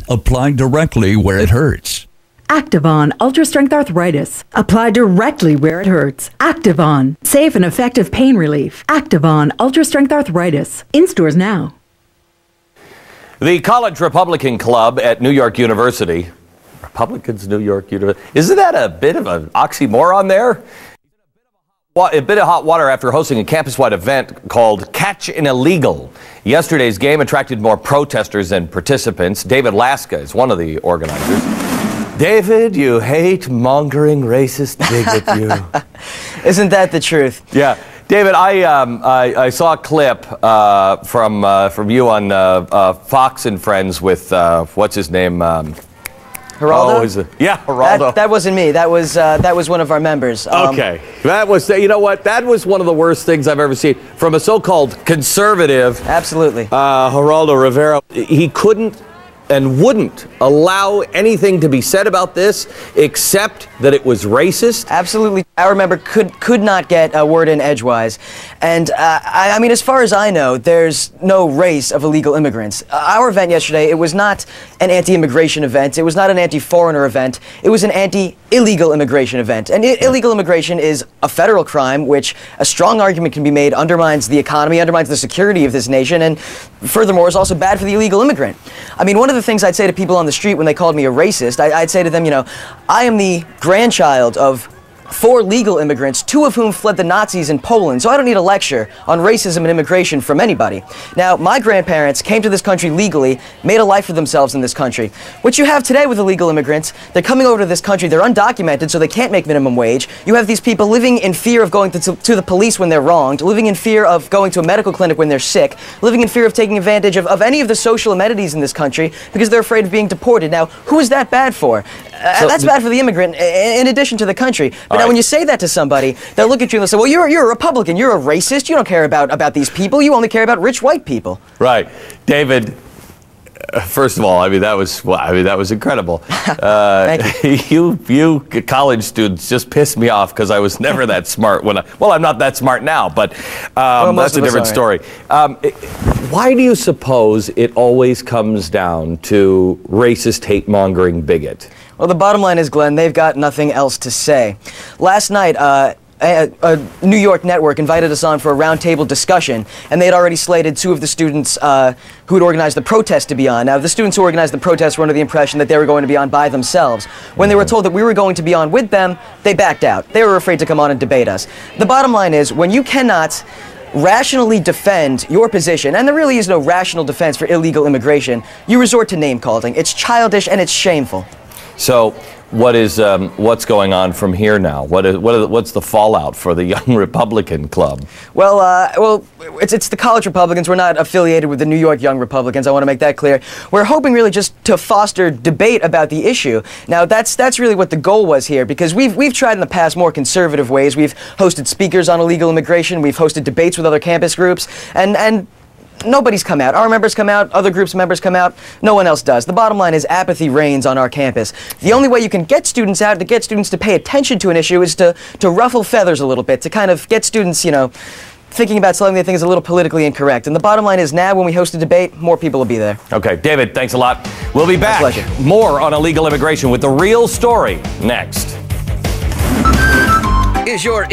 Apply directly where it hurts. Activon Ultra Strength Arthritis. Apply directly where it hurts. Activon. Safe and effective pain relief. Activon Ultra Strength Arthritis. In stores now. The College Republican Club at New York University. Republicans, New York University. Isn't that a bit of an oxymoron there? A bit of hot water after hosting a campus-wide event called Catch an Illegal. Yesterday's game attracted more protesters than participants. David Laska is one of the organizers. David, you hate mongering racist bigot, you. Isn't that the truth? Yeah. David, I saw a clip from you on Fox and Friends with, what's his name? Geraldo? Yeah, Geraldo. That wasn't me. That was one of our members. Okay. That was, you know what? That was one of the worst things I've ever seen. From a so-called conservative. Absolutely. Geraldo Rivera. He couldn't and wouldn't allow anything to be said about this except that it was racist. Absolutely. Our member could not get a word in edgewise. And I mean, as far as I know, there's no race of illegal immigrants. Our event yesterday, it was not an anti-immigration event. It was not an anti-foreigner event. It was an anti-illegal immigration event. And illegal immigration is a federal crime, which a strong argument can be made undermines the economy, undermines the security of this nation, and furthermore is also bad for the illegal immigrant. I mean, one of the things I'd say to people on the street when they called me a racist, I'd say to them, you know, I am the grandchild of 4 legal immigrants, 2 of whom fled the Nazis in Poland, so I don't need a lecture on racism and immigration from anybody. Now, my grandparents came to this country legally, made a life for themselves in this country. What you have today with illegal immigrants, they're coming over to this country, they're undocumented, so they can't make minimum wage. You have these people living in fear of going to the police when they're wronged, living in fear of going to a medical clinic when they're sick, living in fear of taking advantage of any of the social amenities in this country because they're afraid of being deported. Now, who is that bad for? That's bad for the immigrant, in addition to the country. But now when you say that to somebody, they'll look at you and they'll say, well, you're a Republican, you're a racist, you don't care about these people, you only care about rich white people. Right. David, first of all, I mean, that was incredible. Thank you. You college students just pissed me off because I was never that smart when I'm not that smart now, but that's a different story. Why do you suppose it always comes down to racist, hate-mongering bigot? Well, the bottom line is, Glenn, they've got nothing else to say. Last night, a New York network invited us on for a roundtable discussion, and they had already slated 2 of the students who had organized the protest to be on. Now, the students who organized the protest were under the impression that they were going to be on by themselves. When they were told that we were going to be on with them, they backed out. They were afraid to come on and debate us. The bottom line is, when you cannot rationally defend your position, and there really is no rational defense for illegal immigration, you resort to name-calling. It's childish and it's shameful. So, what's going on from here now? What's the fallout for the Young Republican Club? Well, it's the College Republicans. We're not affiliated with the New York Young Republicans. I want to make that clear. We're hoping really just to foster debate about the issue. Now, that's really what the goal was here, because we've tried in the past more conservative ways. We've hosted speakers on illegal immigration. We've hosted debates with other campus groups, and nobody's come out. Our members come out, other groups' members come out, no one else does. The bottom line is apathy reigns on our campus. The only way you can get students out, to get students to pay attention to an issue, is to ruffle feathers a little bit, to kind of get students, you know, thinking about something they think is a little politically incorrect. And the bottom line is, now when we host a debate, more people will be there. Okay, David, thanks a lot. We'll be back. My pleasure. More on illegal immigration with the real story next. Is your